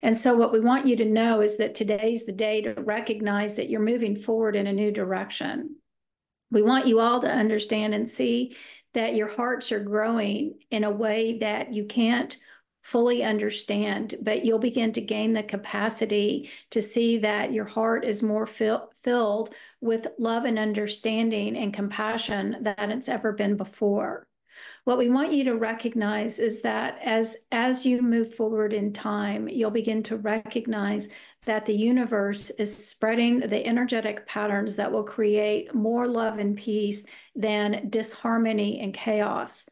And so what we want you to know is that today's the day to recognize that you're moving forward in a new direction. We want you all to understand and see that your hearts are growing in a way that you can't fully understand, but you'll begin to gain the capacity to see that your heart is more filled with love and understanding and compassion than it's ever been before. What we want you to recognize is that as you move forward in time, you'll begin to recognize that the universe is spreading the energetic patterns that will create more love and peace than disharmony and chaos.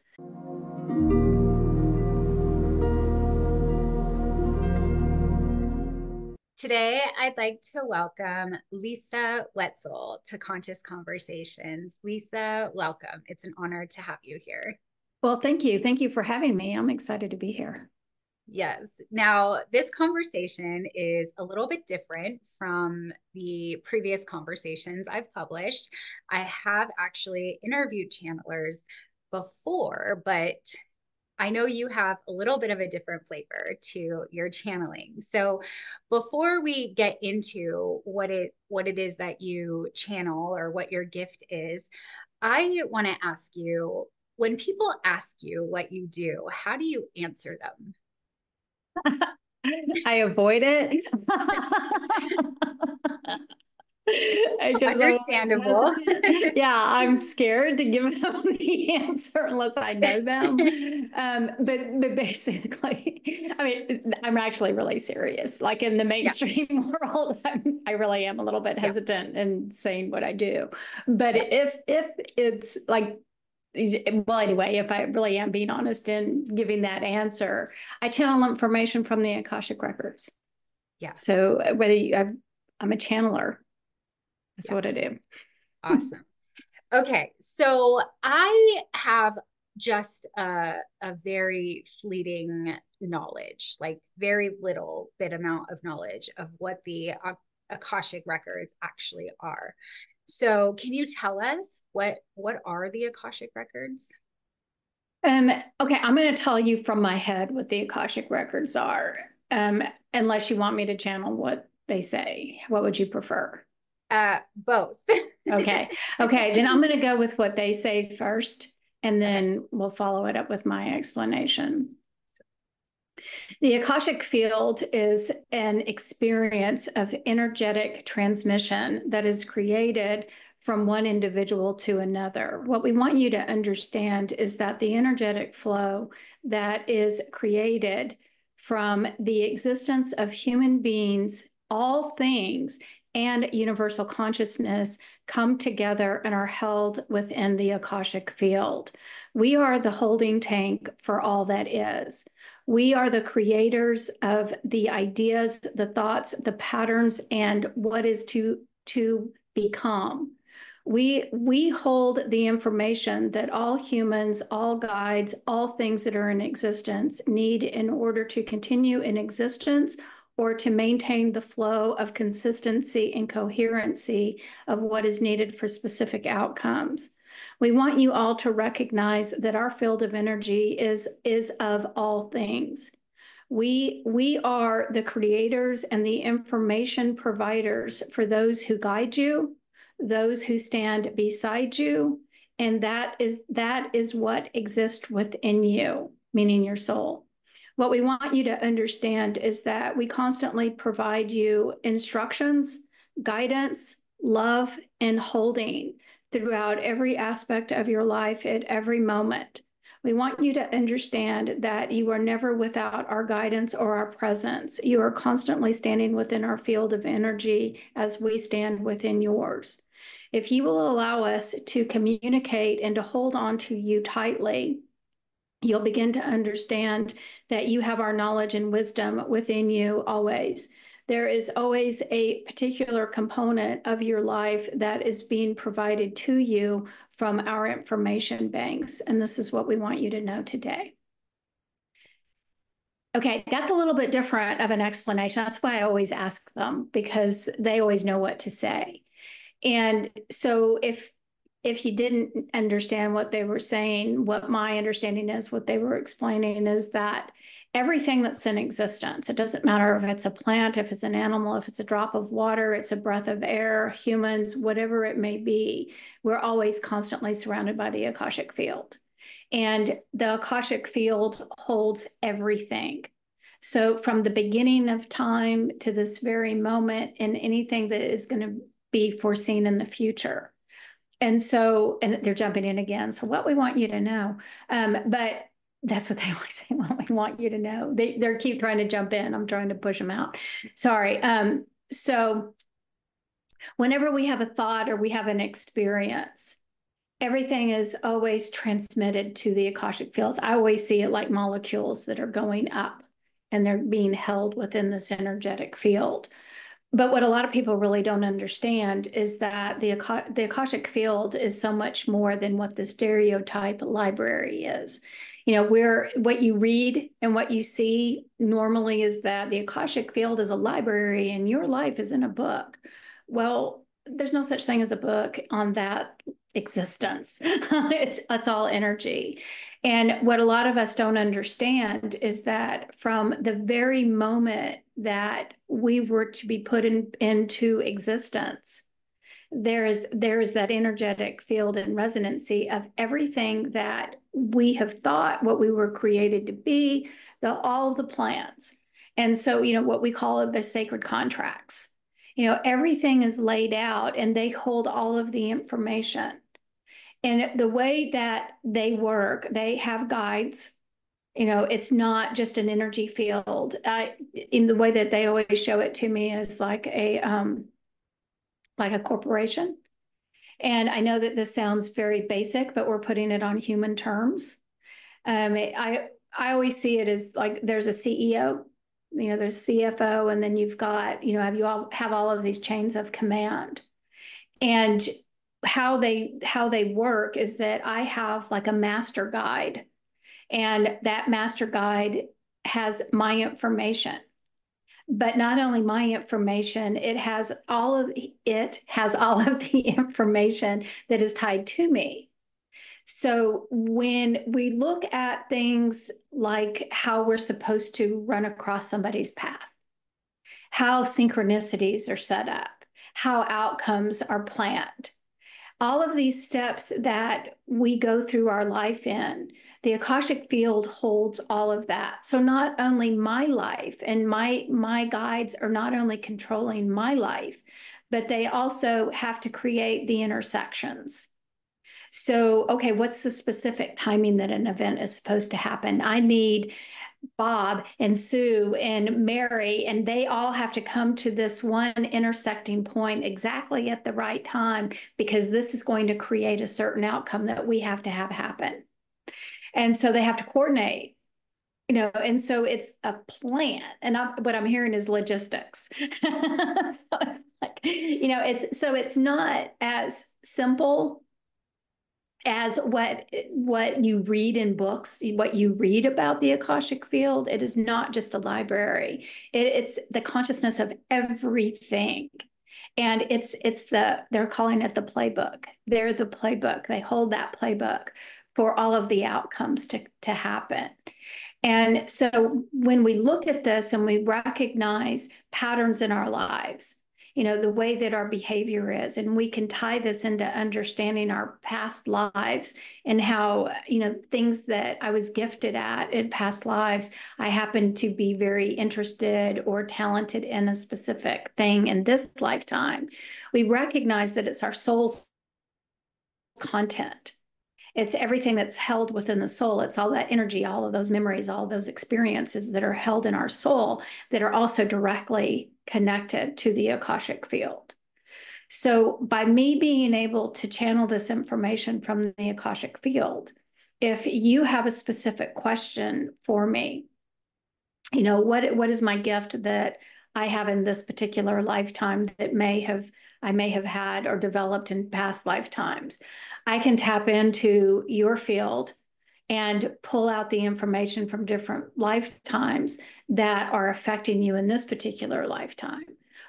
Today, I'd like to welcome Lisa Wetsel to Conscious Conversations. Lisa, welcome. It's an honor to have you here. Well, thank you. Thank you for having me. I'm excited to be here. Yes. Now, this conversation is a little bit different from the previous conversations I've published. I have actually interviewed channelers before, but I know you have a little bit of a different flavor to your channeling. So before we get into what it is that you channel or what your gift is, I want to ask you, when people ask you what you do, how do you answer them? I avoid it. Understandable. Yeah, I'm scared to give them the answer unless I know them. But basically, I mean, I'm actually really serious. Like in the mainstream world, I really am a little bit hesitant in saying what I do. But if it's like, well, anyway, if I really am being honest in giving that answer, I channel information from the Akashic Records. Yeah. So I'm a channeler. That's what I do. Awesome. Okay. So I have just a very fleeting knowledge, like very little bit amount of knowledge of what the Akashic Records actually are. So can you tell us what are the Akashic Records? Okay, I'm going to tell you from my head what the Akashic Records are, unless you want me to channel what they say. What would you prefer? Both. Okay. Then I'm going to go with what they say first, and then we'll follow it up with my explanation. The Akashic field is an experience of energetic transmission that is created from one individual to another. What we want you to understand is that the energetic flow that is created from the existence of human beings, all things, and universal consciousness come together and are held within the Akashic field. We are the holding tank for all that is. We are the creators of the ideas, the thoughts, the patterns, and what is to become. We hold the information that all humans, all guides, all things that are in existence need in order to continue in existence or to maintain the flow of consistency and coherency of what is needed for specific outcomes. We want you all to recognize that our field of energy is of all things. We are the creators and the information providers for those who guide you, those who stand beside you, and that is what exists within you, meaning your soul. What we want you to understand is that we constantly provide you instructions, guidance, love, and holding throughout every aspect of your life at every moment. We want you to understand that you are never without our guidance or our presence. You are constantly standing within our field of energy as we stand within yours. If you will allow us to communicate and to hold on to you tightly, you'll begin to understand that you have our knowledge and wisdom within you always. There is always a particular component of your life that is being provided to you from our information banks. And this is what we want you to know today. Okay, that's a little bit different of an explanation. That's why I always ask them, because they always know what to say. And so if you didn't understand what they were saying, what my understanding is, what they were explaining is that everything that's in existence. It doesn't matter if it's a plant, if it's an animal, if it's a drop of water, it's a breath of air, humans, whatever it may be, we're always constantly surrounded by the Akashic field. And the Akashic field holds everything. So from the beginning of time to this very moment, and anything that is going to be foreseen in the future. And so, and they're jumping in again. So what we want you to know, but that's what they always say, what we want you to know. They keep trying to jump in. I'm trying to push them out. Sorry. So whenever we have a thought or we have an experience, everything is always transmitted to the Akashic fields. I always see it like molecules that are going up and they're being held within this energetic field. But what a lot of people really don't understand is that the Akashic field is so much more than what the stereotype library is. You know, what you read and what you see normally is that the Akashic field is a library and your life is in a book. Well, there's no such thing as a book on that existence. It's all energy. And what a lot of us don't understand is that from the very moment that we were to be put into existence, there is that energetic field and resonancy of everything that we have thought, what we were created to be, all the plans. And so, you know, what we call the sacred contracts. You know, everything is laid out and they hold all of the information. And the way that they work, they have guides. You know, it's not just an energy field. In the way that they always show it to me is like a corporation. And I know that this sounds very basic, but we're putting it on human terms. I always see it as like there's a CEO, you know, there's CFO, and then you've got, you know, you all have all of these chains of command. And how they work is that I have like a master guide, and that master guide has my information. But not only my information, it has all of the information that is tied to me. So when we look at things like how we're supposed to run across somebody's path, how synchronicities are set up, how outcomes are planned, all of these steps that we go through our life in, the Akashic field holds all of that. So not only my life and my guides are not only controlling my life, but they also have to create the intersections. So, okay, what's the specific timing that an event is supposed to happen? I need Bob and Sue and Mary, and they all have to come to this one intersecting point exactly at the right time, because this is going to create a certain outcome that we have to have happen. And so they have to coordinate, you know, and so it's a plan. And what I'm hearing is logistics. So it's like, you know, it's not as simple as what you read in books, what you read about the Akashic field. It is not just a library. It's the consciousness of everything. And they're calling it the playbook. They're the playbook. They hold that playbook for all of the outcomes to happen. And so when we look at this and we recognize patterns in our lives, you know, the way that our behavior is, and we can tie this into understanding our past lives and how, you know, things that I was gifted at in past lives, I happen to be very interested or talented in a specific thing in this lifetime. We recognize that it's our soul's content. It's everything that's held within the soul. It's all that energy, all of those memories, all of those experiences that are held in our soul that are also directly connected to the Akashic field. So by me being able to channel this information from the Akashic field, if you have a specific question for me, you know, what is my gift that I have in this particular lifetime that I may have had or developed in past lifetimes, I can tap into your field and pull out the information from different lifetimes that are affecting you in this particular lifetime.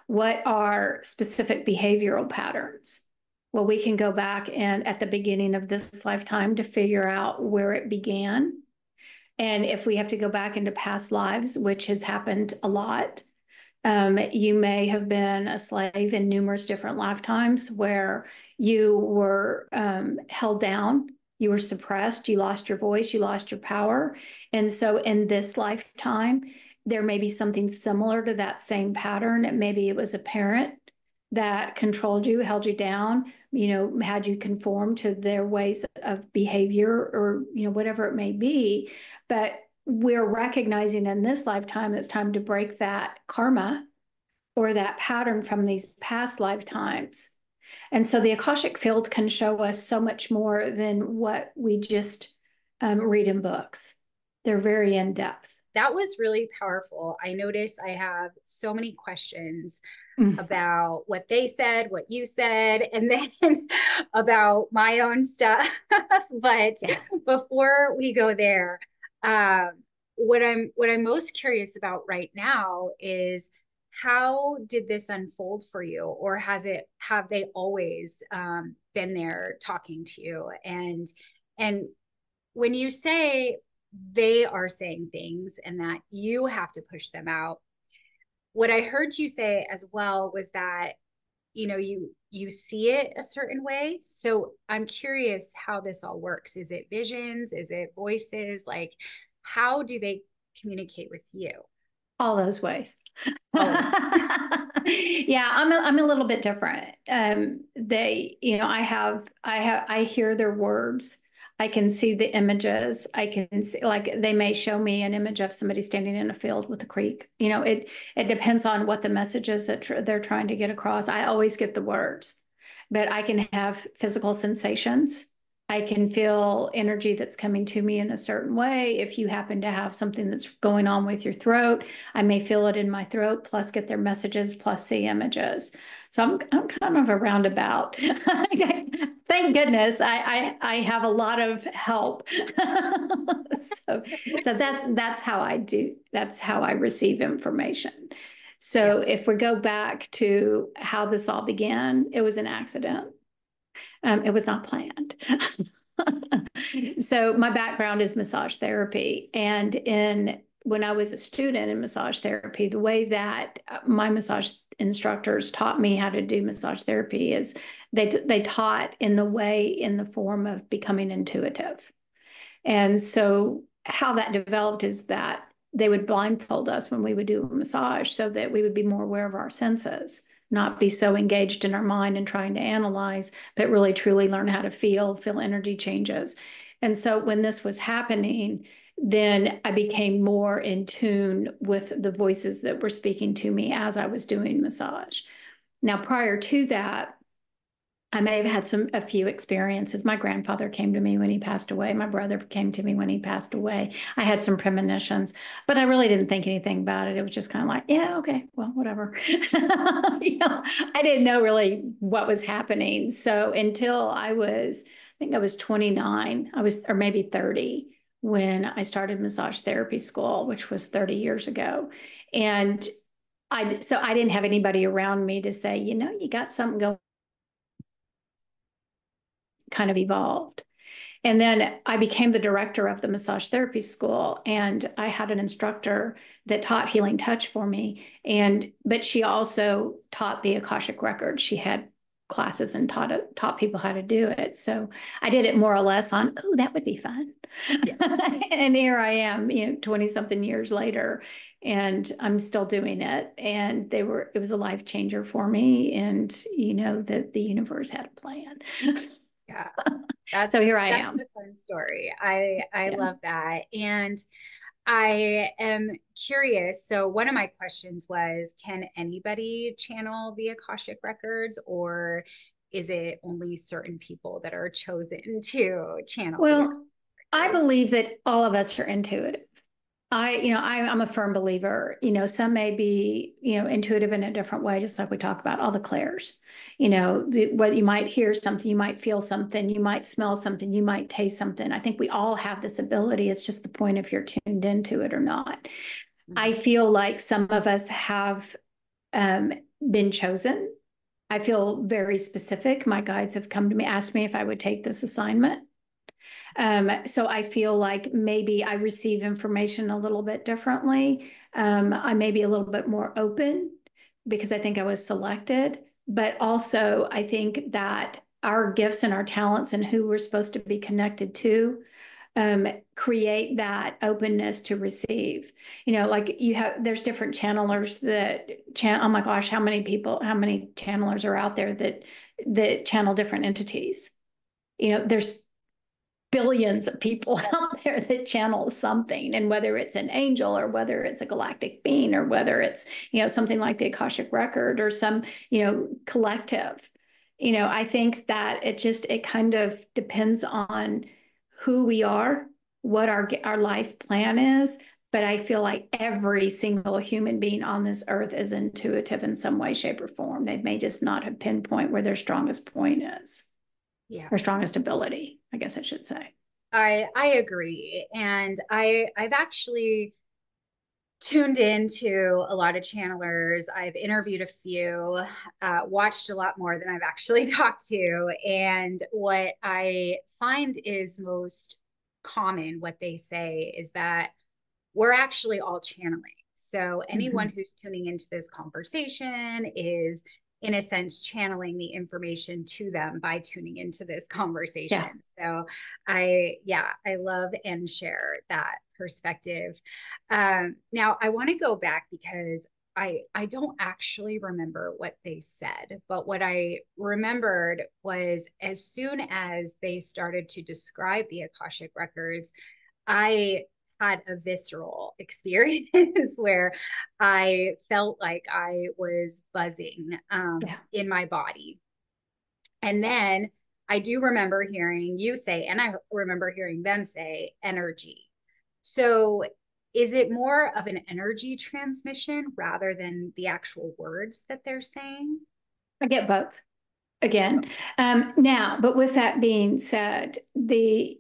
What are specific behavioral patterns? Well, we can go back and at the beginning of this lifetime to figure out where it began. And if we have to go back into past lives, which has happened a lot, you may have been a slave in numerous different lifetimes where you were held down, you were suppressed, you lost your voice, you lost your power. And so in this lifetime, there may be something similar to that same pattern. Maybe it was a parent that controlled you, held you down, had you conform to their ways of behavior, or, whatever it may be. But we're recognizing in this lifetime it's time to break that karma or that pattern from these past lifetimes. And so the Akashic field can show us so much more than what we just read in books. They're very in depth. That was really powerful. I noticed I have so many questions about what they said, what you said, and then about my own stuff. But before we go there, what I'm most curious about right now is, how did this unfold for you, or have they always been there talking to you? And when you say they are saying things and that you have to push them out, what I heard you say as well was that, you see it a certain way. So I'm curious how this all works. Is it visions? Is it voices? Like, how do they communicate with you? All those ways. Yeah, I'm a little bit different. I hear their words. I can see the images. I can see, like, they may show me an image of somebody standing in a field with a creek. It depends on what the message is that they're trying to get across. I always get the words, but I can have physical sensations. I can feel energy that's coming to me in a certain way. If you happen to have something that's going on with your throat, I may feel it in my throat, plus get their messages, plus see images. So I'm kind of a roundabout. Thank goodness I have a lot of help. so that's how I do. That's how I receive information. So if we go back to how this all began, it was an accident. It was not planned. So my background is massage therapy. And when I was a student in massage therapy, the way that my massage instructors taught me how to do massage therapy is they taught in the form of becoming intuitive. And so how that developed is that they would blindfold us when we would do a massage so that we would be more aware of our senses, not be so engaged in our mind and trying to analyze, but really truly learn how to feel energy changes. And so when this was happening, then I became more in tune with the voices that were speaking to me as I was doing massage. Now, prior to that, I may have had a few experiences. My grandfather came to me when he passed away. My brother came to me when he passed away. I had some premonitions, but I really didn't think anything about it. It was just kind of like, yeah, okay, well, whatever. I didn't know really what was happening. So until I think I was 29, or maybe 30 when I started massage therapy school, which was 30 years ago. And so I didn't have anybody around me to say, you got something going. Kind of evolved. And then I became the director of the massage therapy school, and I had an instructor that taught healing touch for me. But she also taught the Akashic Records. She had classes and taught people how to do it. So I did it more or less on, oh, that would be fun. Yeah. And here I am, 20 something years later, and I'm still doing it. And it was a life changer for me. And that the universe had a plan. Yeah, so here I am. That's a fun story. I love that. And I am curious. So one of my questions was, can anybody channel the Akashic Records, or is it only certain people that are chosen to channel? Well, I believe that all of us are intuitive. I'm a firm believer. Some may be, intuitive in a different way, just like we talk about all the clairs. What you might hear something, you might feel something, you might smell something, you might taste something. I think we all have this ability. It's just the point if you're tuned into it or not. Mm-hmm. I feel like some of us have been chosen. I feel very specific. My guides have come to me, asked me if I would take this assignment. So I feel like maybe I receive information a little bit differently. I may be a little bit more open because I think I was selected, but also I think that our gifts and our talents and who we're supposed to be connected to create that openness to receive. Like there's different channelers oh my gosh, how many channelers are out there that channel different entities? There's billions of people out there that channel something, and whether it's an angel or whether it's a galactic being or whether it's something like the Akashic Record or some collective. I think that it kind of depends on who we are, what our life plan is. But I feel like every single human being on this earth is intuitive in some way, shape, or form. They may just not have pinpoint where their strongest point is. Yeah. Or strongest ability, I guess I should say. I agree. And I've actually tuned into a lot of channelers. I've interviewed a few, watched a lot more than I've actually talked to. And what I find is most common, what they say is that we're actually all channeling. So anyone who's tuning into this conversation is, in a sense, channeling the information to them by tuning into this conversation. So I love and share that perspective. Now I want to go back because I don't actually remember what they said, but what I remembered was as soon as they started to describe the Akashic Records, I had a visceral experience where I felt like I was buzzing in my body. And then I do remember hearing you say, and I remember hearing them say, energy. So is it more of an energy transmission rather than the actual words that they're saying? I get both again. Now, but with that being said, the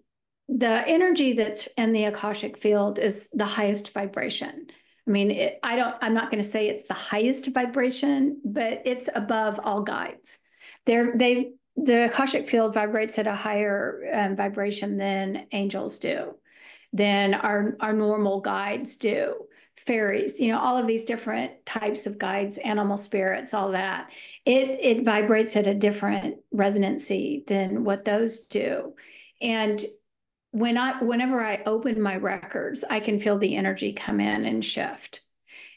energy that's in the Akashic field is the highest vibration. I mean, I'm not going to say it's the highest vibration, but it's above all guides. The Akashic field vibrates at a higher vibration than angels do, than our normal guides do. Fairies, all of these different types of guides, animal spirits, all that. It vibrates at a different resonancy than what those do. And whenever I open my records, I can feel the energy come in and shift.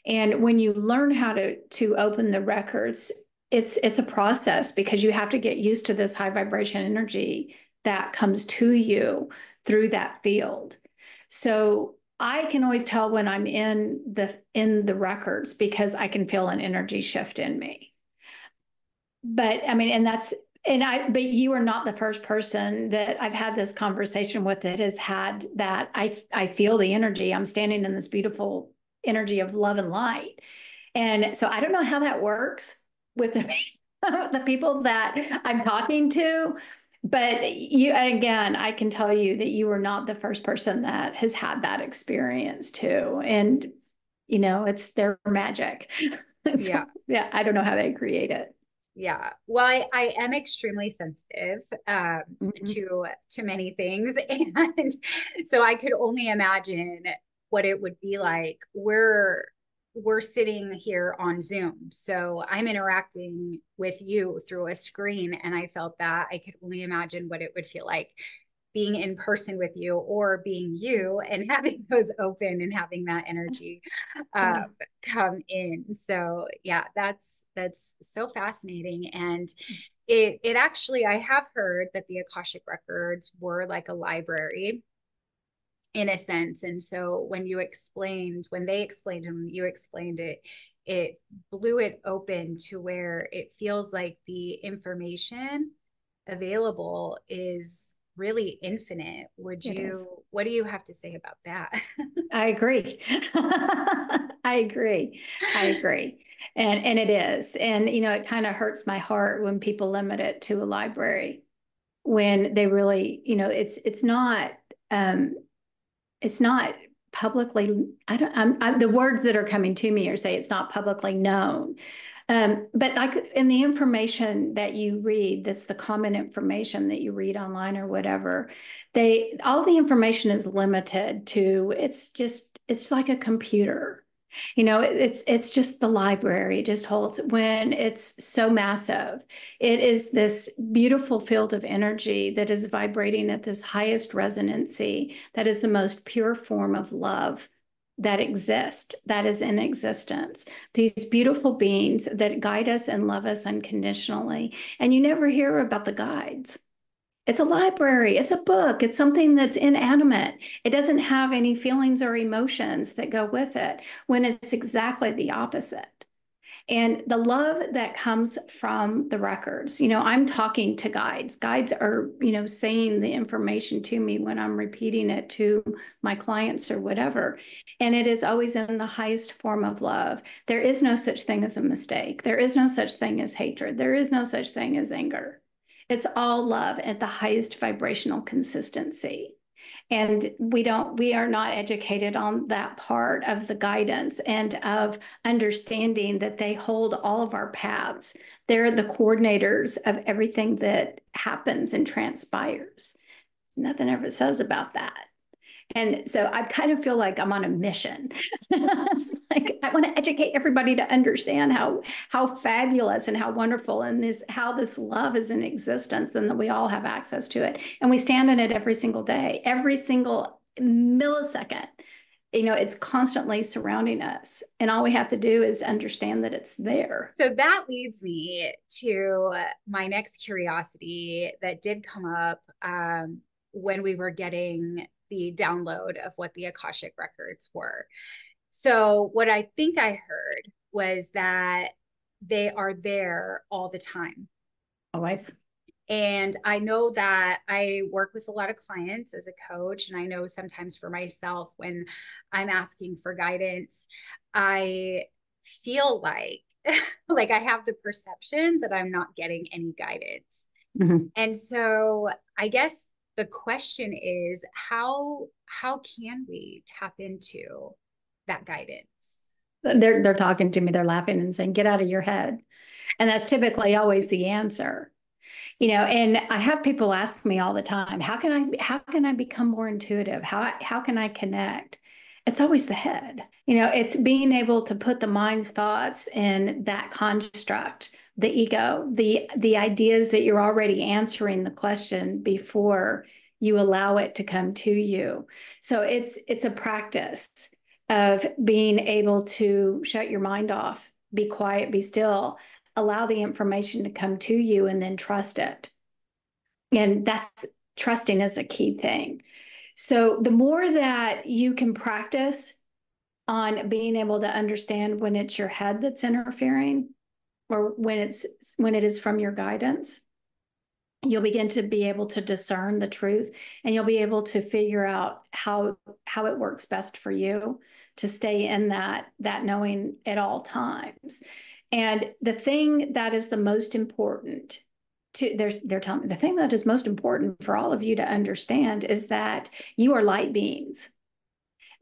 And when you learn how to open the records, it's a process because you have to get used to this high vibration energy that comes to you through that field. So I can always tell when I'm in the records because I can feel an energy shift in me. But I mean, but you are not the first person that I've had this conversation with that has had that. I feel the energy. I'm standing in this beautiful energy of love and light. And so I don't know how that works with the people that I'm talking to, but again, I can tell you that you are not the first person that has had that experience too. And, it's their magic. So, yeah, I don't know how they create it. Yeah. Well, I am extremely sensitive to many things. And so I could only imagine what it would be like. We're sitting here on Zoom. So I'm interacting with you through a screen. And I felt that I could only imagine what it would feel like being in person with you or being you and having those open and having that energy come in. So yeah, that's so fascinating. And it actually, I have heard that the Akashic Records were like a library in a sense. And so when they explained and you explained it, it blew it open to where it feels like the information available is really infinite. What do you have to say about that? I agree. I agree. And it is. And, it kind of hurts my heart when people limit it to a library when they really, it's not publicly, the words that are coming to me are say it's not publicly known. But like in the information that you read, that's the common information that you read online or whatever, all the information is limited to, it's like a computer. It's just the library. It just holds when it's so massive. It is this beautiful field of energy that is vibrating at this highest resonancy, that is the most pure form of love that exists, that is in existence. These beautiful beings that guide us and love us unconditionally. And you never hear about the guides. It's a library, it's a book, it's something that's inanimate. It doesn't have any feelings or emotions that go with it, when it's exactly the opposite. And the love that comes from the records, I'm talking to guides. Guides are, saying the information to me when I'm repeating it to my clients or whatever. And it is always in the highest form of love. There is no such thing as a mistake. There is no such thing as hatred. There is no such thing as anger. It's all love at the highest vibrational consistency. And we are not educated on that part of the guidance and of understanding that they hold all of our paths. They're the coordinators of everything that happens and transpires. Nothing ever says about that. And so I kind of feel like I'm on a mission. It's like I want to educate everybody to understand how fabulous and how wonderful and how this love is in existence, and that we all have access to it. And we stand in it every single day, every single millisecond. It's constantly surrounding us. And all we have to do is understand that it's there. So that leads me to my next curiosity that did come up when we were getting the download of what the Akashic Records were. So what I think I heard was that they are there all the time. Always. And I know that I work with a lot of clients as a coach, and I know sometimes for myself, when I'm asking for guidance, I feel like like I have the perception that I'm not getting any guidance. Mm-hmm. And so I guess the question is, how can we tap into that guidance? They're talking to me, they're laughing and saying, get out of your head. And that's typically always the answer. And I have people ask me all the time, how can I become more intuitive? How can I connect? It's always the head. It's being able to put the mind's thoughts in that construct, the ego, the ideas that you're already answering the question before you allow it to come to you. So it's a practice of being able to shut your mind off, be quiet, be still, allow the information to come to you, and then trust it. And trusting is a key thing. So the more that you can practice on being able to understand when it's your head that's interfering, or when it is from your guidance, you'll begin to be able to discern the truth, and you'll be able to figure out how it works best for you to stay in that knowing at all times. And the thing that is the most important they're telling me the thing that is most important for all of you to understand is that you are light beings,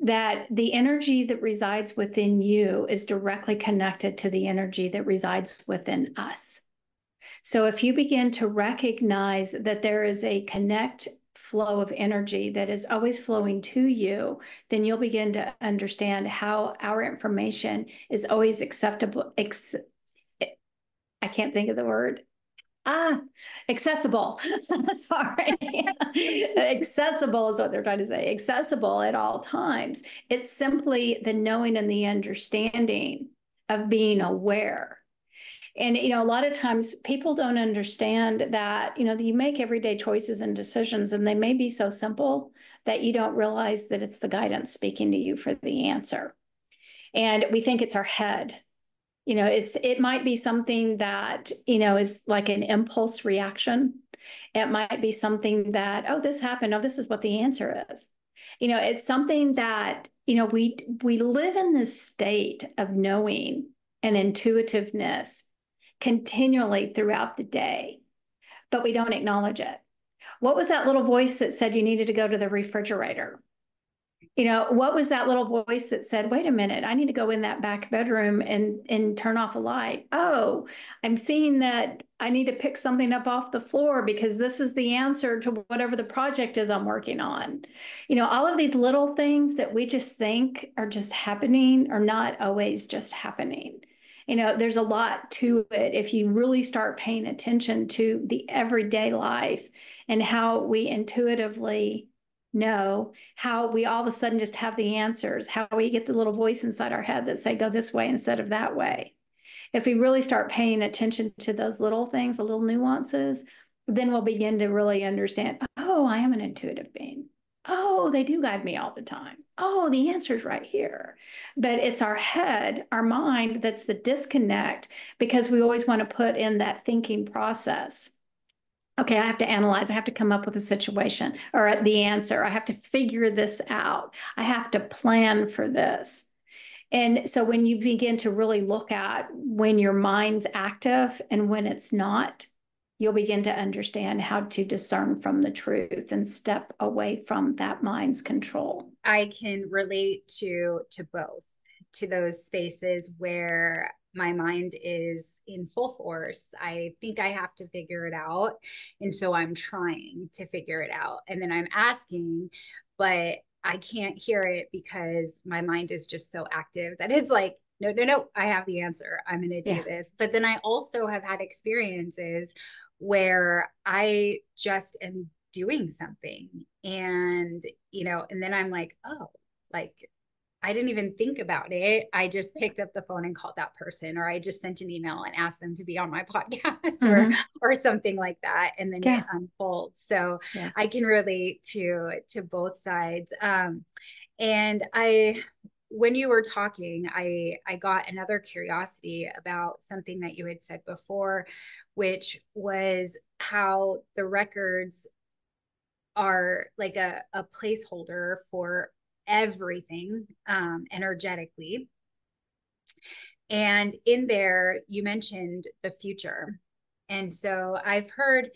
that the energy that resides within you is directly connected to the energy that resides within us. So if you begin to recognize that there is a connect flow of energy that is always flowing to you, then you'll begin to understand how our information is always acceptable. I can't think of the word. Accessible. Sorry. Accessible is what they're trying to say. Accessible at all times. It's simply the knowing and the understanding of being aware. And, a lot of times people don't understand that, you make everyday choices and decisions, and they may be so simple that you don't realize that it's the guidance speaking to you for the answer. And we think it's our head. It might be something that, is like an impulse reaction. It might be something that, oh, this happened. Oh, this is what the answer is. It's something that, we live in this state of knowing and intuitiveness continually throughout the day, but we don't acknowledge it. What was that little voice that said you needed to go to the refrigerator? What was that little voice that said, wait a minute, I need to go in that back bedroom and turn off a light. Oh, I'm seeing that I need to pick something up off the floor because this is the answer to whatever the project is I'm working on. All of these little things that we just think are just happening are not always just happening. There's a lot to it if you really start paying attention to the everyday life and how we intuitively know, how we all of a sudden just have the answers, how we get the little voice inside our head that say, go this way instead of that way. If we really start paying attention to those little things, the little nuances, then we'll begin to really understand, oh, I am an intuitive being. Oh, they do guide me all the time. Oh, the answer's right here. But it's our head, our mind, that's the disconnect because we always want to put in that thinking process. Okay, I have to analyze. I have to come up with a situation or the answer. I have to figure this out. I have to plan for this. And so when you begin to really look at when your mind's active and when it's not, you'll begin to understand how to discern from the truth and step away from that mind's control. I can relate to both, to those spaces where my mind is in full force. I think I have to figure it out. And so I'm trying to figure it out. And then I'm asking, but I can't hear it because my mind is just so active that it's like, no, no, no, I have the answer. I'm going to do this. But then I also have had experiences where I just am doing something and, and then I'm like, oh, like, I didn't even think about it. I just picked up the phone and called that person, or I just sent an email and asked them to be on my podcast or something like that. And then it unfolds. So I can relate to both sides. And when you were talking, I got another curiosity about something that you had said before, which was how the records are like a placeholder for everything energetically. And in there, you mentioned the future. And so I've heard,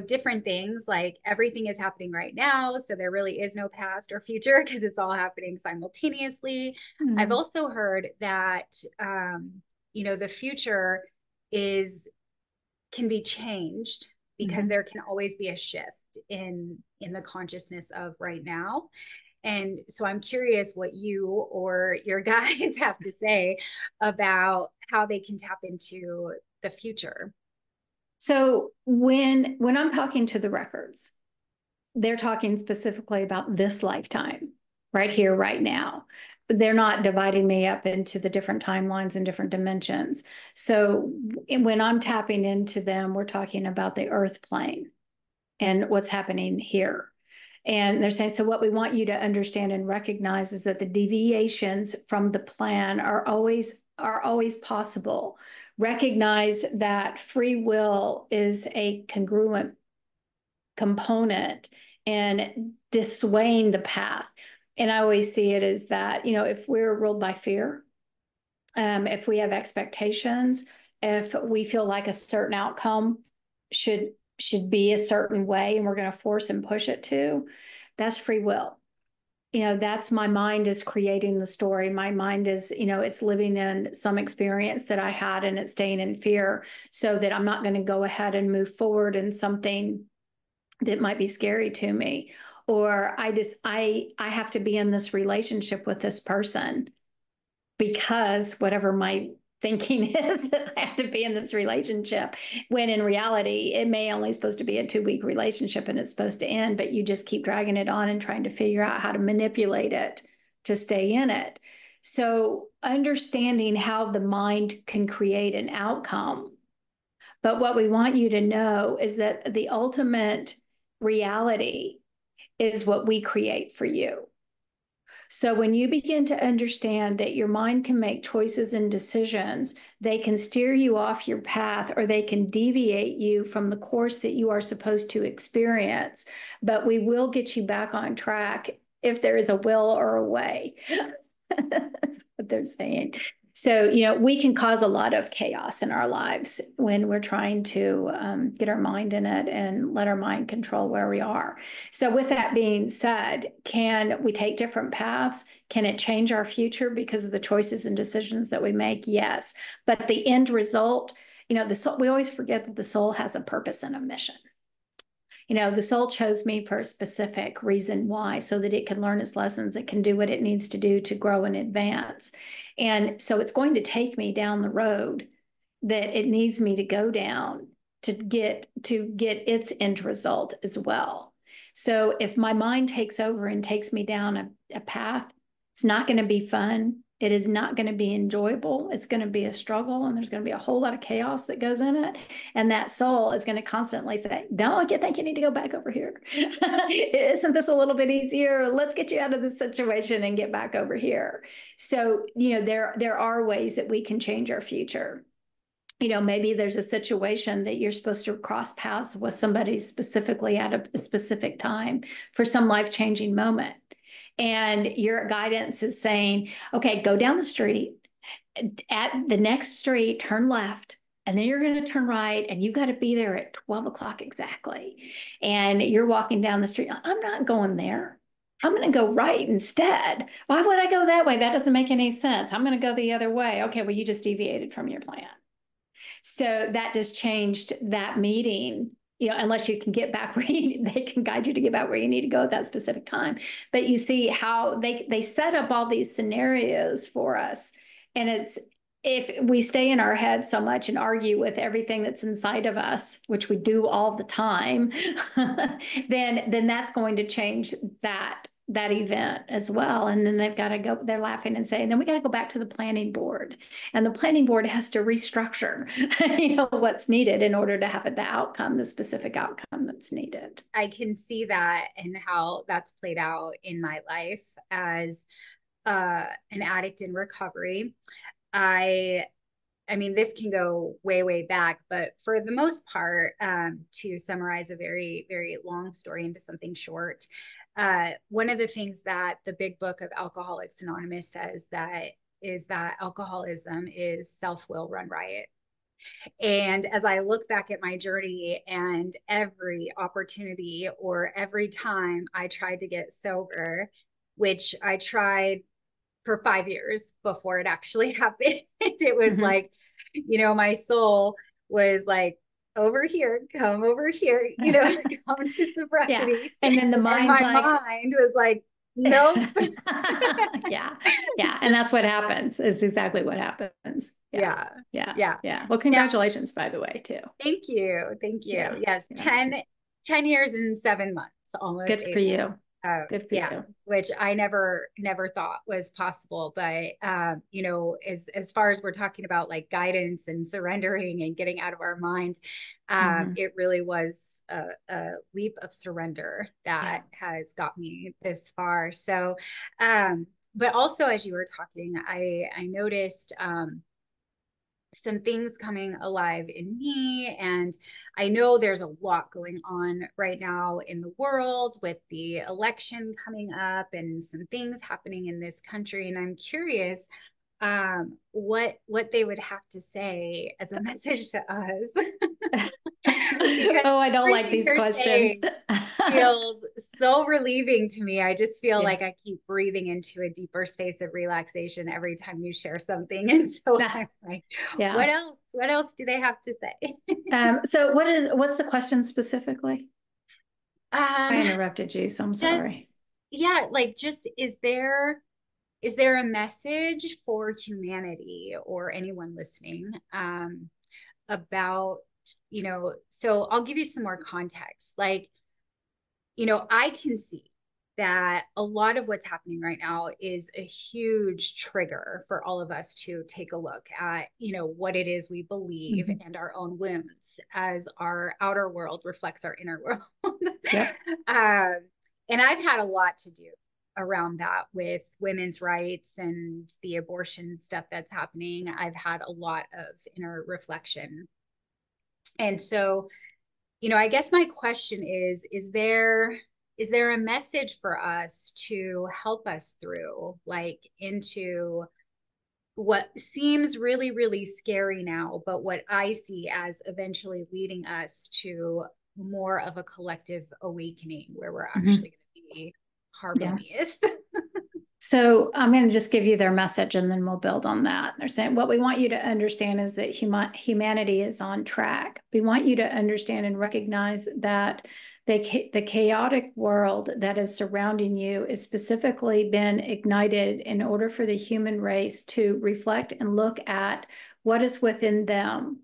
different things like everything is happening right now. So there really is no past or future because it's all happening simultaneously. I've also heard that, the future can be changed because there can always be a shift in the consciousness of right now. And so I'm curious what you or your guides have to say about how they can tap into the future. So when I'm talking to the records, they're talking specifically about this lifetime, right here, right now. They're not dividing me up into the different timelines and different dimensions. So when I'm tapping into them, we're talking about the earth plane and what's happening here. And they're saying, so what we want you to understand and recognize is that the deviations from the plan are always possible. Recognize that free will is a congruent component and dissuading the path. And I always see it as that, if we're ruled by fear, if we have expectations, if we feel like a certain outcome should be a certain way and we're going to force and push it to, that's free will. That's my mind is creating the story. My mind is, it's living in some experience that I had and it's staying in fear so that I'm not going to go ahead and move forward in something that might be scary to me. Or I have to be in this relationship with this person because whatever my thinking is that I have to be in this relationship, when in reality, it may only supposed to be a 2-week relationship and it's supposed to end, but you just keep dragging it on and trying to figure out how to manipulate it to stay in it. So understanding how the mind can create an outcome. But what we want you to know is that the ultimate reality is what we create for you. So when you begin to understand that your mind can make choices and decisions, they can steer you off your path or they can deviate you from the course that you are supposed to experience. But we will get you back on track if there is a will or a way. What they're saying. So, you know, we can cause a lot of chaos in our lives when we're trying to get our mind in it and let our mind control where we are. So with that being said, can we take different paths? Can it change our future because of the choices and decisions that we make? Yes. But the end result, you know, the soul, we always forget that the soul has a purpose and a mission. You know, the soul chose me for a specific reason why, so that it can learn its lessons, it can do what it needs to do to grow and advance. And so it's going to take me down the road that it needs me to go down to get its end result as well. So if my mind takes over and takes me down a path, it's not going to be fun. It is not going to be enjoyable. It's going to be a struggle, and there's going to be a whole lot of chaos that goes in it. And that soul is going to constantly say, don't you think you need to go back over here? Isn't this a little bit easier? Let's get you out of this situation and get back over here. So, you know, there are ways that we can change our future. You know, maybe there's a situation that you're supposed to cross paths with somebody specifically at a specific time for some life-changing moment. And your guidance is saying, okay, go down the street. At the next street, turn left, and then you're going to turn right, and you've got to be there at 12 o'clock exactly. And you're walking down the street. I'm not going there. I'm going to go right instead. Why would I go that way? That doesn't make any sense. I'm going to go the other way. Okay, well, you just deviated from your plan. So that just changed that meeting, you know, unless you can get back where they can guide you to get back where you need to go at that specific time. But you see how they set up all these scenarios for us. And it's, if we stay in our head so much and argue with everything that's inside of us, which we do all the time, then that's going to change that event as well. And then they've got to go, they're laughing and saying, then we got to go back to the planning board. And the planning board has to restructure, you know, what's needed in order to have the outcome, the specific outcome that's needed. I can see that and how that's played out in my life as an addict in recovery. I mean, this can go way, way back, but for the most part, to summarize a very, very long story into something short, one of the things that the big book of Alcoholics Anonymous says that is that alcoholism is self-will run riot. And as I look back at my journey and every opportunity or every time I tried to get sober, which I tried for 5 years before it actually happened, it was like, you know, my soul was like, over here, come over here, you know, come to sobriety. Yeah. And then the mind's my mind was like, nope. Yeah. And that's what happens. It's exactly what happens. Yeah. Well, congratulations, by the way, too. Thank you. Yes. 10 years and 7 months, almost. Good for you. Good for you. Which I never thought was possible. But, you know, as far as we're talking about like guidance and surrendering and getting out of our minds, it really was a leap of surrender that has got me this far. So, but also as you were talking, I noticed, some things coming alive in me. And I know there's a lot going on right now in the world with the election coming up and some things happening in this country. And I'm curious what they would have to say as a message to us. Oh, I don't like these questions. Feels so relieving to me. I just feel like I keep breathing into a deeper space of relaxation every time you share something. And so I'm like, what else do they have to say? So what's the question specifically? I interrupted you, so I'm sorry. Like, just is there a message for humanity or anyone listening about, you know, so I'll give you some more context. Like, you know, I can see that a lot of what's happening right now is a huge trigger for all of us to take a look at, you know, what it is we believe and our own wounds as our outer world reflects our inner world. And I've had a lot to do around that with women's rights and the abortion stuff that's happening. I've had a lot of inner reflection. And so, you know, I guess my question is there a message for us to help us through, like, into what seems really, really scary now, but what I see as eventually leading us to more of a collective awakening where we're actually going to be harmonious. Yeah. So I'm going to just give you their message and then we'll build on that. They're saying what we want you to understand is that humanity is on track. We want you to understand and recognize that the chaotic world that is surrounding you is specifically been ignited in order for the human race to reflect and look at what is within them.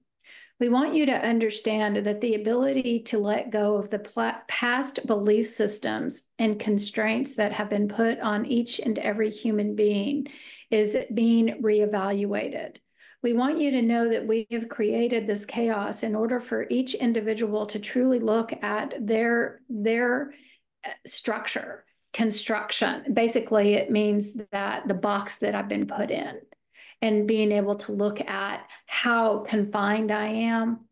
We want you to understand that the ability to let go of the past belief systems and constraints that have been put on each and every human being is being reevaluated. We want you to know that we have created this chaos in order for each individual to truly look at their structure, construction. Basically, it means that the box that I've been put in, and being able to look at how confined I am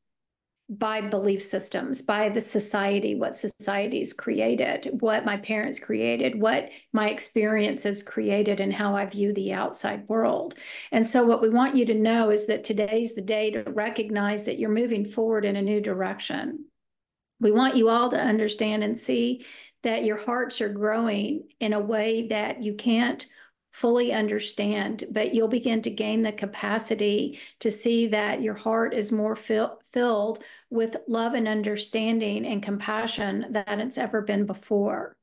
by belief systems, by the society, what society's created, what my parents created, what my experiences created, and how I view the outside world. And so what we want you to know is that today's the day to recognize that you're moving forward in a new direction. We want you all to understand and see that your hearts are growing in a way that you can't fully understand, but you'll begin to gain the capacity to see that your heart is more filled with love and understanding and compassion than it's ever been before.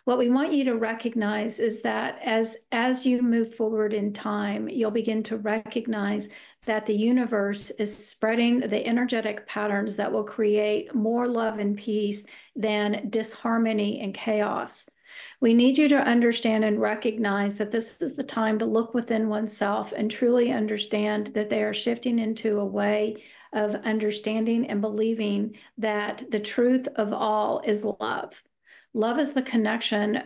What we want you to recognize is that as you move forward in time, you'll begin to recognize that the universe is spreading the energetic patterns that will create more love and peace than disharmony and chaos. We need you to understand and recognize that this is the time to look within oneself and truly understand that they are shifting into a way of understanding and believing that the truth of all is love. Love is the connection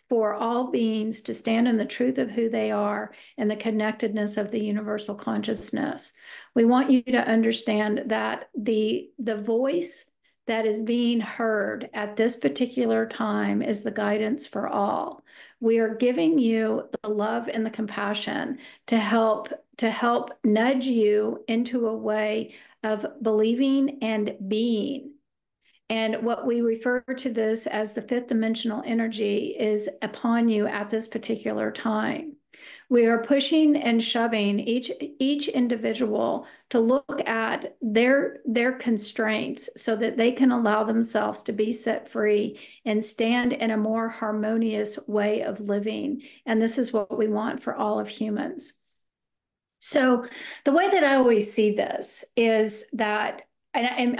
for all beings to stand in the truth of who they are and the connectedness of the universal consciousness. We want you to understand that the voice that is being heard at this particular time is the guidance for all. We are giving you the love and the compassion to help nudge you into a way of believing and being. And what we refer to this as the fifth dimensional energy is upon you at this particular time. We are pushing and shoving each individual to look at their constraints so that they can allow themselves to be set free and stand in a more harmonious way of living. And this is what we want for all of humans. So the way that I always see this is that, and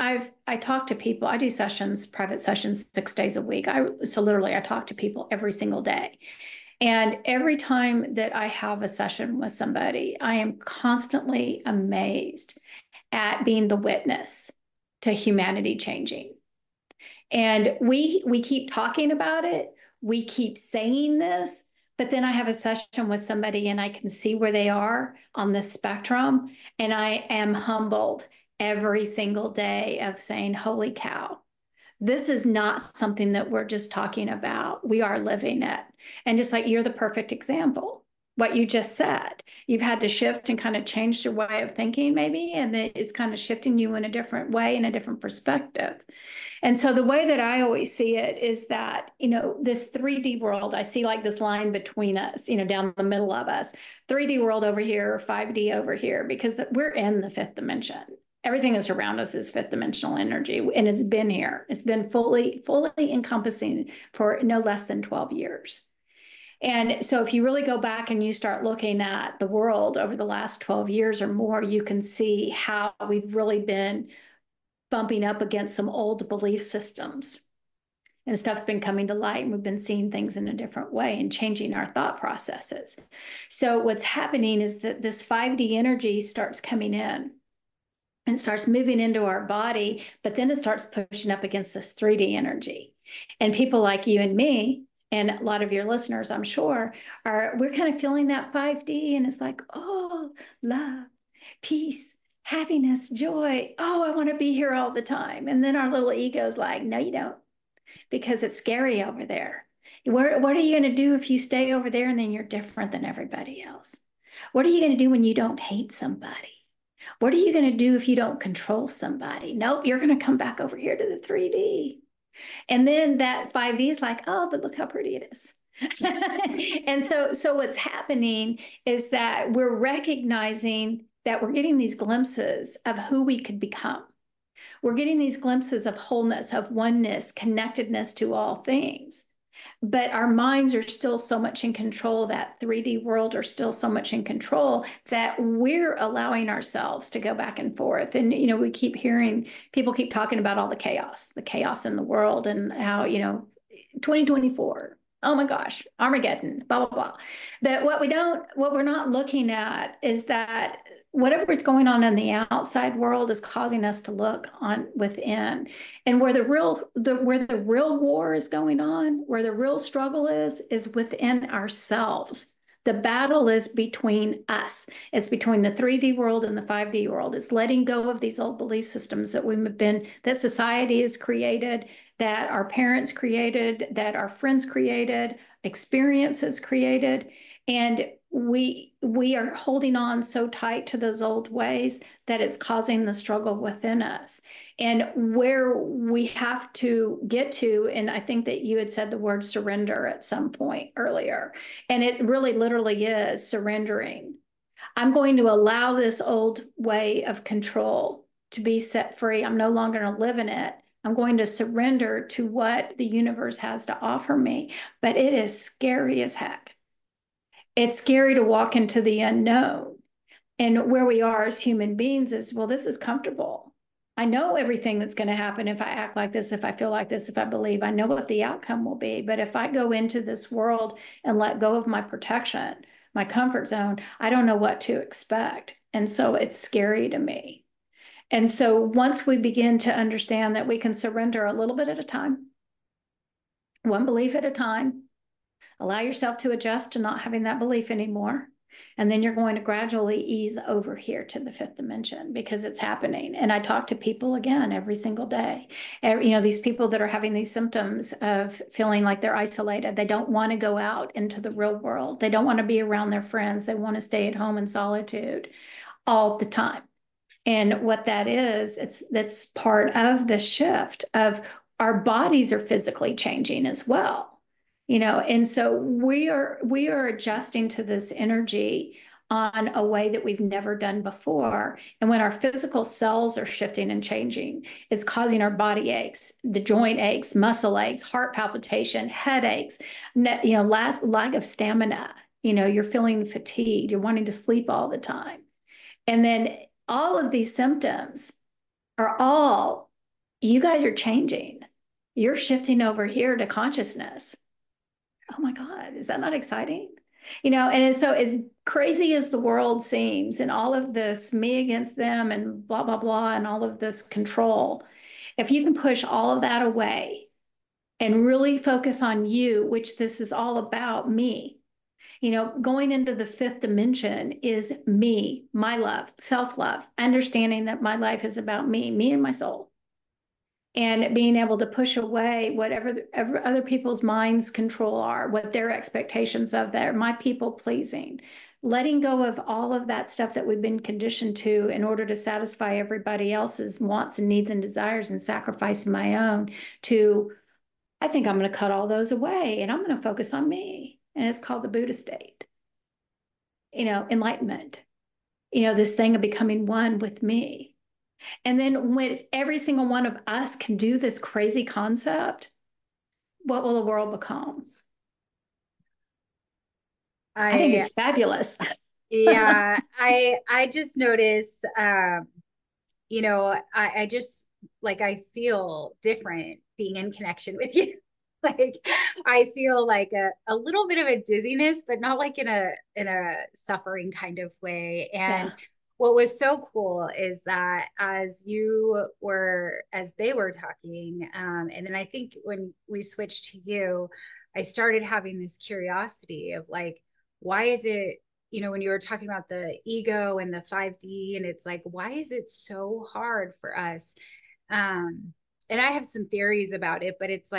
I talk to people, I do sessions, private sessions 6 days a week. So literally I talk to people every single day. And every time that I have a session with somebody, I am constantly amazed at being the witness to humanity changing. And we keep talking about it. We keep saying this, but then I have a session with somebody and I can see where they are on the spectrum. And I am humbled every single day of saying, holy cow. This is not something that we're just talking about. We are living it. And just like you're the perfect example, what you just said, you've had to shift and kind of change your way of thinking maybe, and it's kind of shifting you in a different way, in a different perspective. And so the way that I always see it is that, this 3D world, I see like this line between us, down the middle of us, 3D world over here, 5D over here, because we're in the fifth dimension. Everything that's around us is fifth dimensional energy, and it's been here. It's been fully encompassing for no less than 12 years. And so if you really go back and you start looking at the world over the last 12 years or more, you can see how we've really been bumping up against some old belief systems. And stuff's been coming to light, and we've been seeing things in a different way and changing our thought processes. So what's happening is that this 5D energy starts coming in and starts moving into our body, but then it starts pushing up against this 3D energy. And people like you and me, and a lot of your listeners, I'm sure, we're kind of feeling that 5D, and it's like, oh, love, peace, happiness, joy. Oh, I want to be here all the time. And then our little ego's like, no, you don't, because it's scary over there. What are you going to do if you stay over there and then you're different than everybody else? What are you going to do when you don't hate somebody? What are you going to do if you don't control somebody? Nope, you're going to come back over here to the 3D. And then that 5D is like, oh, but look how pretty it is. And so what's happening is that we're recognizing that we're getting these glimpses of who we could become. We're getting these glimpses of wholeness, of oneness, connectedness to all things. But our minds are still so much in control, that 3D world are still so much in control that we're allowing ourselves to go back and forth. And, we keep hearing people keep talking about all the chaos in the world, and how, 2024, oh my gosh, Armageddon, blah, blah, blah. But what we're not looking at is that whatever is going on in the outside world is causing us to look on within. And where the real war is going on, where the real struggle is within ourselves. The battle is between us. It's between the 3D world and the 5D world. It's letting go of these old belief systems that society has created, that our parents created, that our friends created, experiences created. And we are holding on so tight to those old ways that it's causing the struggle within us. And where we have to get to, and I think that you had said the word surrender at some point earlier, and it really literally is surrendering. I'm going to allow this old way of control to be set free. I'm no longer going to live in it. I'm going to surrender to what the universe has to offer me. But it is scary as heck. It's scary to walk into the unknown. And where we are as human beings is, well, this is comfortable. I know everything that's going to happen if I act like this, if I feel like this, if I believe. I know what the outcome will be. But if I go into this world and let go of my protection, my comfort zone, I don't know what to expect. And so it's scary to me. And so once we begin to understand that we can surrender a little bit at a time, one belief at a time, allow yourself to adjust to not having that belief anymore. And then you're going to gradually ease over here to the fifth dimension, because it's happening. And I talk to people again every single day. These people that are having these symptoms of feeling like they're isolated. They don't want to go out into the real world. They don't want to be around their friends. They want to stay at home in solitude all the time. And what that is, that's part of the shift of our bodies are physically changing as well. And so we are adjusting to this energy on a way that we've never done before. And when our physical cells are shifting and changing, it's causing our body aches, the joint aches, muscle aches, heart palpitation, headaches, lack of stamina. You're feeling fatigued, you're wanting to sleep all the time. And then all of these symptoms are all, you guys are changing. You're shifting over here to consciousness. Oh my God, is that not exciting? And so as crazy as the world seems, and all of this me against them and blah, blah, blah, and all of this control, if you can push all of that away and really focus on you, which this is all about me, going into the fifth dimension is me, my love, self-love, understanding that my life is about me and my soul. And being able to push away whatever other people's minds control are, what their expectations of my people pleasing, letting go of all of that stuff that we've been conditioned to in order to satisfy everybody else's wants and needs and desires, and sacrificing my own to, I think I'm going to cut all those away and I'm going to focus on me. And it's called the Buddha state, enlightenment, this thing of becoming one with me. And then when every single one of us can do this crazy concept, what will the world become? I think it's fabulous. Yeah, I just notice, I just I feel different being in connection with you. I feel like a little bit of a dizziness, but not like in a suffering kind of way. And yeah. What was so cool is that as they were talking, and then I think when we switched to you, I started having this curiosity of why is it, when you were talking about the ego and the 5D, and it's why is it so hard for us? And I have some theories about it, but it's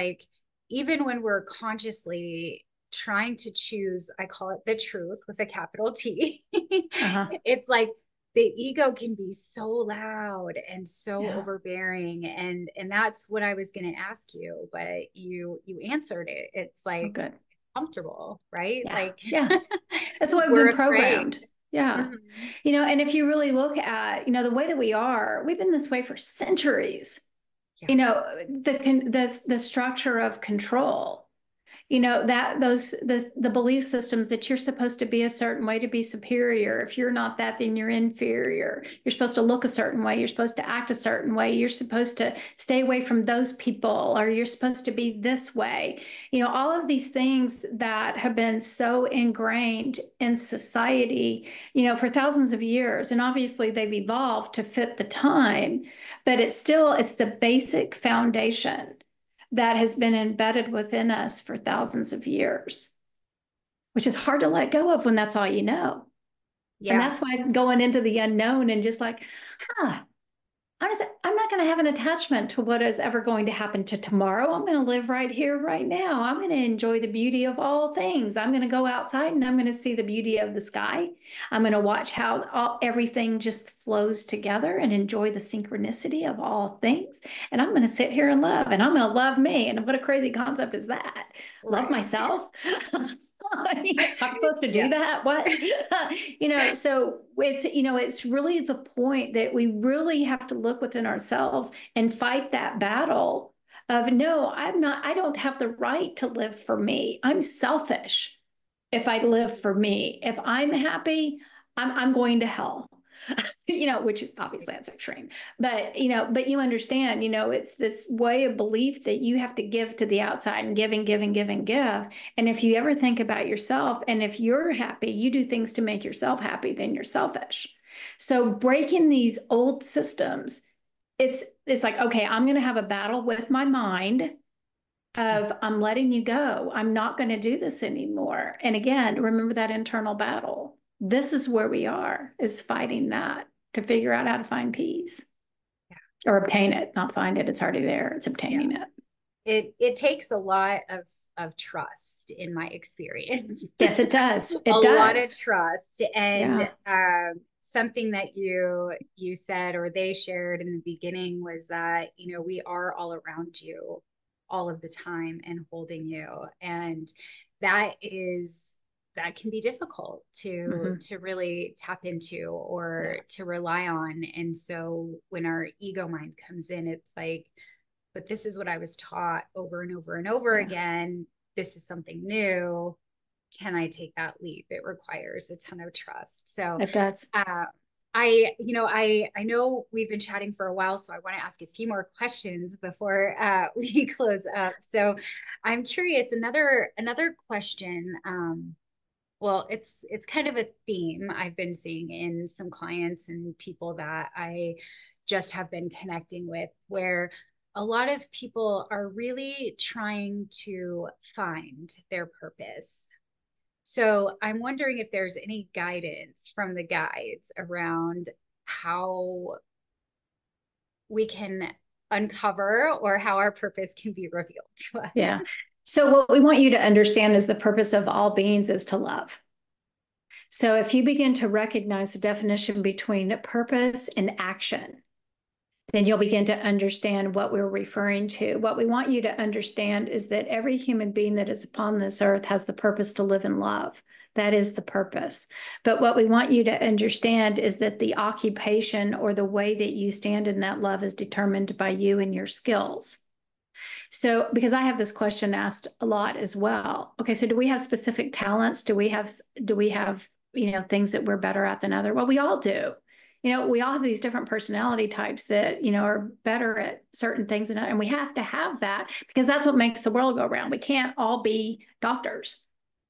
even when we're consciously trying to choose, I call it the truth with a capital T. Uh-huh. It's like the ego can be so loud and so Yeah. overbearing. And that's what I was going to ask you, but you answered it. It's Oh, like good. comfortable, right? Yeah. Like Yeah. That's why we've we're been afraid. programmed. Yeah. Mhm. And if you really look at, the way that we are, we've been this way for centuries. Yeah. The structure of control. That the belief systems that you're supposed to be a certain way to be superior. If you're not that, then you're inferior. You're supposed to look a certain way. You're supposed to act a certain way. You're supposed to stay away from those people, or you're supposed to be this way. All of these things that have been so ingrained in society, for thousands of years. And obviously they've evolved to fit the time, but it's the basic foundation that has been embedded within us for thousands of years, which is hard to let go of when that's all you know. And Yeah. that's why going into the unknown and just like, I'm not going to have an attachment to what is ever going to happen to tomorrow. I'm going to live right here, right now. I'm going to enjoy the beauty of all things. I'm going to go outside and I'm going to see the beauty of the sky. I'm going to watch how everything just flows together and enjoy the synchronicity of all things. And I'm going to sit here and love, and I'm going to love me. And what a crazy concept is that? Love Right. myself. I'm supposed to Yeah. do that? What? So it's really the point that we really have to look within ourselves and fight that battle of no, I don't have the right to live for me. I'm selfish if I live for me. If I'm happy, I'm going to hell. Which obviously that's extreme, but you understand, it's this way of belief that you have to give to the outside and give and give and give and give. And if you ever think about yourself, and if you're happy, you do things to make yourself happy, then you're selfish. So breaking these old systems, it's like, okay, I'm going to have a battle with my mind of I'm letting you go. I'm not going to do this anymore. And again, remember that internal battle. This is where we are, is fighting that to figure out how to find peace or obtain it, not find it. It's already there. It's Yeah. obtaining it. It takes a lot of trust in my experience. Yes, it does. A It lot of does. trust. And Yeah. something that you said or they shared in the beginning was that we are all around you all of the time and holding you, and that can be difficult Mm-hmm. to really tap into or Yeah. to rely on. And so when our ego mind comes in, it's like, but this is what I was taught over and over and over Yeah. again. This is something new. Can I take that leap? It requires a ton of trust. So, It does. I know we've been chatting for a while, so I want to ask a few more questions before we close up. So, I'm curious. Another question. Well, it's kind of a theme I've been seeing in some clients and people that I just have been connecting with, where a lot of people are really trying to find their purpose. So I'm wondering if there's any guidance from the guides around how we can uncover or how our purpose can be revealed to us. Yeah. So what we want you to understand is the purpose of all beings is to love. So if you begin to recognize the definition between purpose and action, then you'll begin to understand what we're referring to. What we want you to understand is that every human being that is upon this earth has the purpose to live in love. That is the purpose. But what we want you to understand is that the occupation or the way that you stand in that love is determined by you and your skills. So, because I have this question asked a lot as well. Okay, so do we have specific talents? Do we have things that we're better at than other? Well, we all do. We all have these different personality types that, are better at certain things, and we have to have that because that's what makes the world go round. We can't all be doctors.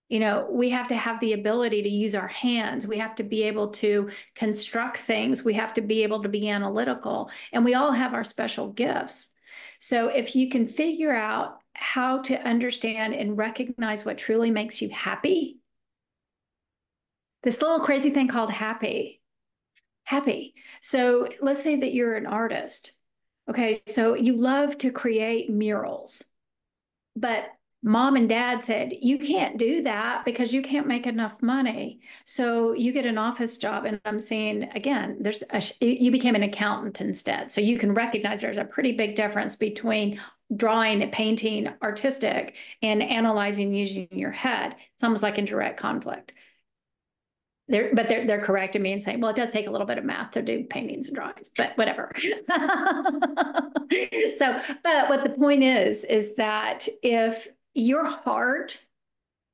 We have to have the ability to use our hands. We have to be able to construct things. We have to be able to be analytical, and we all have our special gifts. So if you can figure out how to understand and recognize what truly makes you happy, this little crazy thing called happy. So let's say that you're an artist. Okay, so you love to create murals, but Mom and dad said, you can't do that because you can't make enough money. So you get an office job. And I'm saying, again, you became an accountant instead. So you can recognize there's a pretty big difference between drawing, painting, artistic, and analyzing using your head. It's almost like in direct conflict. They're correcting me and saying, well, it does take a little bit of math to do paintings and drawings, but whatever. But what the point is that if your heart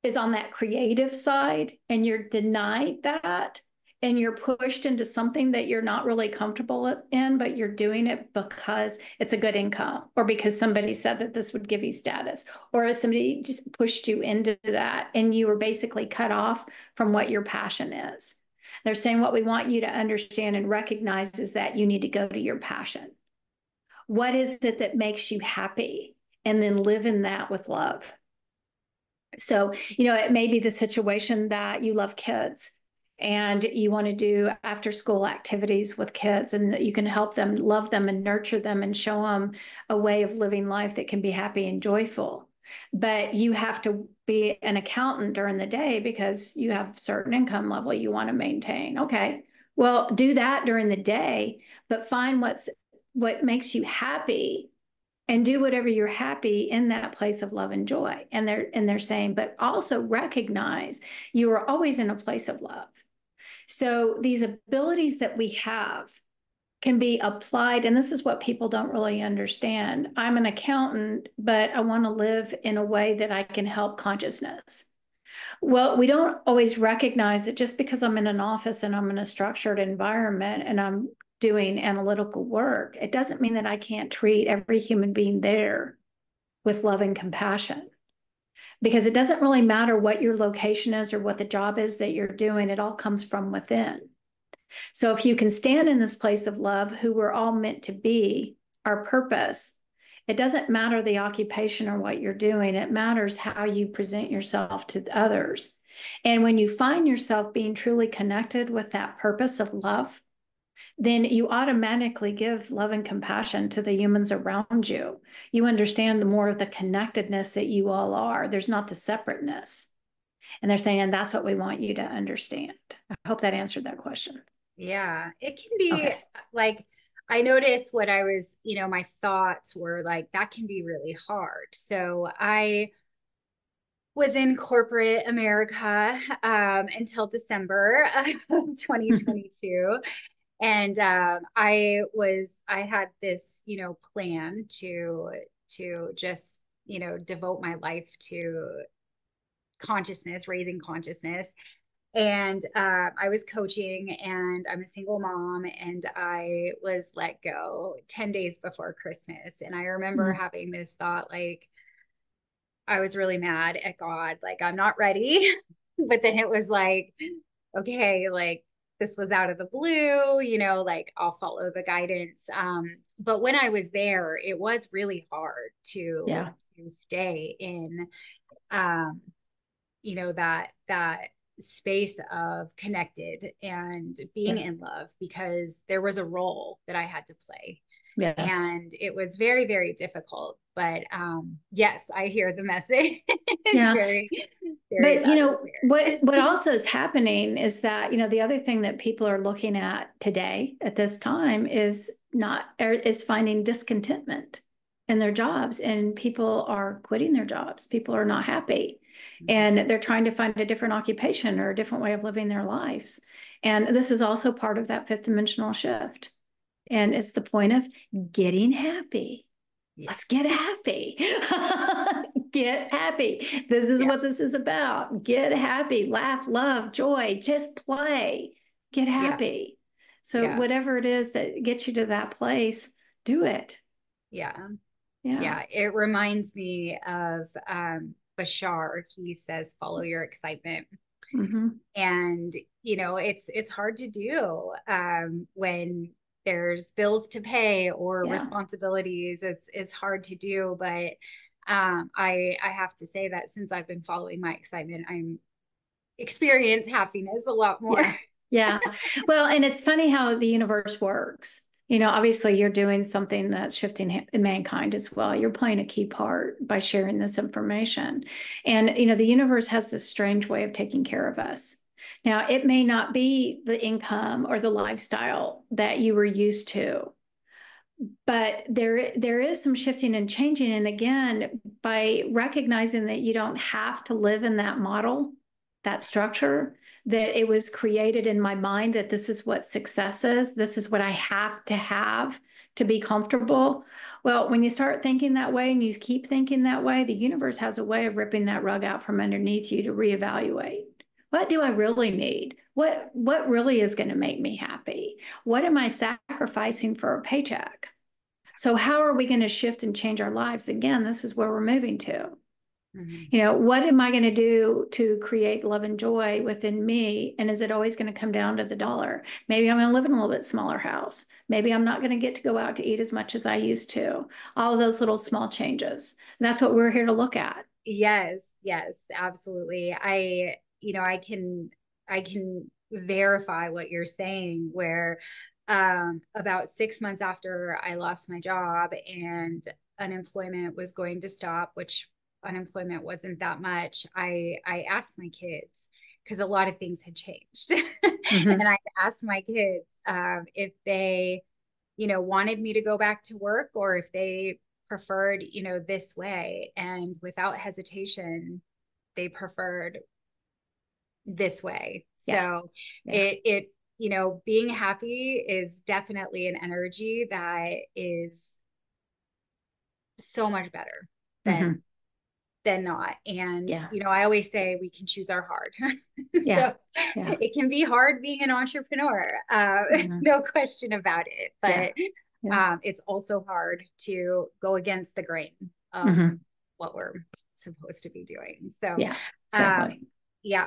is on that creative side and you're denied that, and you're pushed into something that you're not really comfortable in, but you're doing it because it's a good income, or because somebody said that this would give you status, or somebody just pushed you into that, and you were basically cut off from what your passion is. They're saying what we want you to understand and recognize is that you need to go to your passion. What is it that makes you happy? And then live in that with love. So, it may be the situation that you love kids and you want to do after school activities with kids, and you can help them, love them, and nurture them, and show them a way of living life that can be happy and joyful. But you have to be an accountant during the day because you have a certain income level you want to maintain. Okay, well, do that during the day, but find what makes you happy and do whatever you're happy in that place of love and joy. And they're saying, but also recognize you are always in a place of love. So these abilities that we have can be applied. And this is what people don't really understand. I'm an accountant, but I want to live in a way that I can help consciousness. Well, we don't always recognize that just because I'm in an office and I'm in a structured environment and I'm doing analytical work, it doesn't mean that I can't treat every human being there with love and compassion. Because it doesn't really matter what your location is or what the job is that you're doing, it all comes from within. So if you can stand in this place of love, who we're all meant to be, our purpose, it doesn't matter the occupation or what you're doing. It matters how you present yourself to others. And when you find yourself being truly connected with that purpose of love, then you automatically give love and compassion to the humans around you. You understand the more of the connectedness that you all are. There's not the separateness. And they're saying, and that's what we want you to understand. I hope that answered that question. Yeah, it can be Okay. like, I noticed what I was, my thoughts were like, that can be really hard. So I was in corporate America until December of 2022. And I had this, plan to just, devote my life to consciousness, raising consciousness. And I was coaching, and I'm a single mom, and I was let go 10 days before Christmas. And I remember having this thought, like, I was really mad at God, like, I'm not ready. But then it was like, okay, like, this was out of the blue, like, I'll follow the guidance. But when I was there, it was really hard to stay in, that space of connected and being in love, because there was a role that I had to play. Yeah. And it was very, very difficult. But yes, I hear the message. Yeah. Very, very. But what also is happening is that, the other thing that people are looking at today at this time is finding discontentment in their jobs, and people are quitting their jobs. People are not happy. And they're trying to find a different occupation or a different way of living their lives. And this is also part of that fifth dimensional shift. And it's the point of getting happy. Let's get happy. Get happy. This is what this is about. Get happy, laugh, love, joy, just play. Get happy. So whatever it is that gets you to that place, do it. Yeah. It reminds me of Bashar. He says, follow your excitement. And, it's hard to do when there's bills to pay or responsibilities. It's hard to do. But I have to say that since I've been following my excitement, I'm experience happiness a lot more. Yeah. Well, and it's funny how the universe works. Obviously you're doing something that's shifting mankind as well. You're playing a key part by sharing this information. And, the universe has this strange way of taking care of us. Now, it may not be the income or the lifestyle that you were used to, but there is some shifting and changing. And again, by recognizing that you don't have to live in that model, that structure, that it was created in my mind that this is what success is, this is what I have to be comfortable. Well, when you start thinking that way and you keep thinking that way, the universe has a way of ripping that rug out from underneath you to reevaluate. What do I really need? What really is going to make me happy? What am I sacrificing for a paycheck? So how are we going to shift and change our lives? Again, this is where we're moving to. What am I going to do to create love and joy within me? And is it always going to come down to the dollar? Maybe I'm going to live in a little bit smaller house. Maybe I'm not going to get to go out to eat as much as I used to. All of those little small changes. And that's what we're here to look at. Yes, absolutely. I can verify what you're saying, where about 6 months after I lost my job and unemployment was going to stop, which unemployment wasn't that much, I asked my kids, because a lot of things had changed. And I asked my kids if they, wanted me to go back to work, or if they preferred, this way. And without hesitation, they preferred this way. So it being happy is definitely an energy that is so much better than not. And, I always say we can choose our hard. So it can be hard being an entrepreneur. No question about it. But it's also hard to go against the grain of what we're supposed to be doing. So exactly.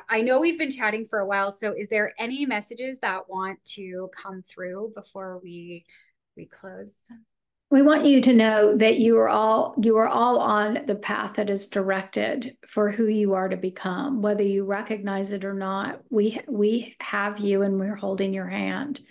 I know we've been chatting for a while. So is there any messages that want to come through before we close? We want you to know that you are all on the path that is directed for who you are to become, whether you recognize it or not. We have you, and we're holding your hand.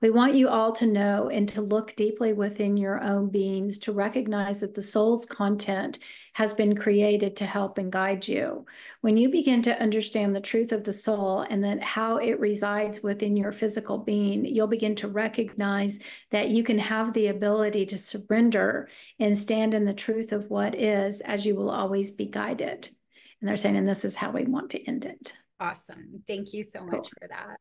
We want you all to know and to look deeply within your own beings, to recognize that the soul's content has been created to help and guide you. When you begin to understand the truth of the soul and then how it resides within your physical being, you'll begin to recognize that you can have the ability to surrender and stand in the truth of what is, as you will always be guided. And they're saying, and this is how we want to end it. Awesome. Thank you so much for that.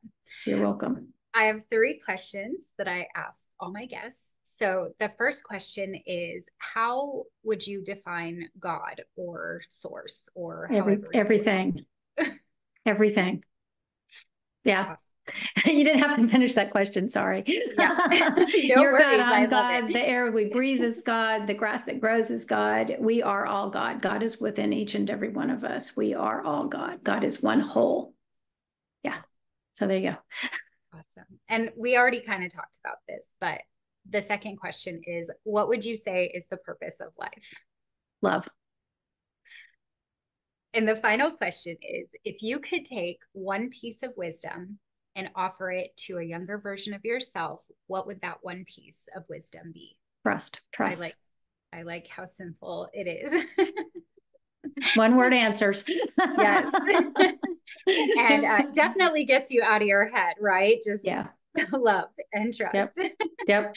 You're welcome. I have 3 questions that I ask all my guests. So the first question is, how would you define God or source, or everything? Everything. Yeah. You didn't have to finish that question. Sorry. Yeah. No You're worries. God, I'm God. The air we breathe is God. The grass that grows is God. We are all God. God is within each and every one of us. We are all God. God is one whole. Yeah. So there you go. Awesome. And we already kind of talked about this, but the second question is, what would you say is the purpose of life? Love. And the final question is, if you could take one piece of wisdom and offer it to a younger version of yourself, what would that one piece of wisdom be? Trust. I like how simple it is. One word answers. Yes. And definitely gets you out of your head, right? Just love and trust. Yep.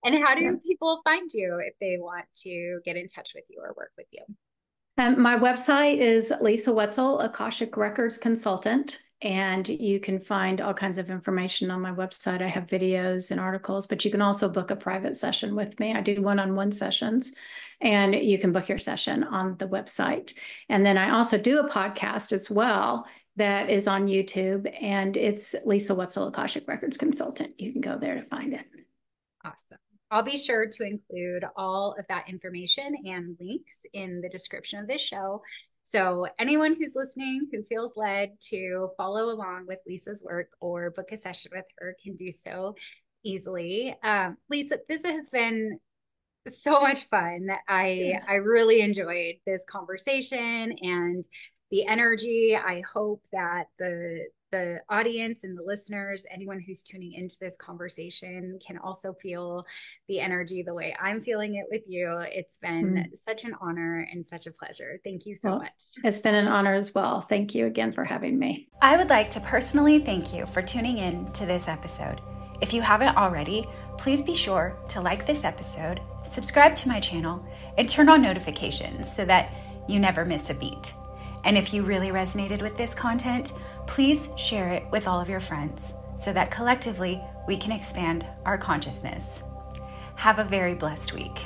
And how do people find you if they want to get in touch with you or work with you? My website is Lisa Wetsel, Akashic Records Consultant, and you can find all kinds of information on my website. I have videos and articles, but you can also book a private session with me. I do one-on-one sessions, and you can book your session on the website. And then I also do a podcast as well that is on YouTube, and it's Lisa Wetsel, Akashic Records Consultant. You can go there to find it. Awesome. I'll be sure to include all of that information and links in the description of this show. So anyone who's listening who feels led to follow along with Lisa's work or book a session with her can do so easily. Lisa, this has been so much fun. I really enjoyed this conversation and the energy. I hope that the the audience and the listeners, anyone who's tuning into this conversation, can also feel the energy the way I'm feeling it with you. It's been such an honor and such a pleasure. Thank you so much. It's been an honor as well. Thank you again for having me. I would like to personally thank you for tuning in to this episode. If you haven't already, please be sure to like this episode, subscribe to my channel, and turn on notifications so that you never miss a beat. And if you really resonated with this content, please share it with all of your friends so that collectively we can expand our consciousness. Have a very blessed week.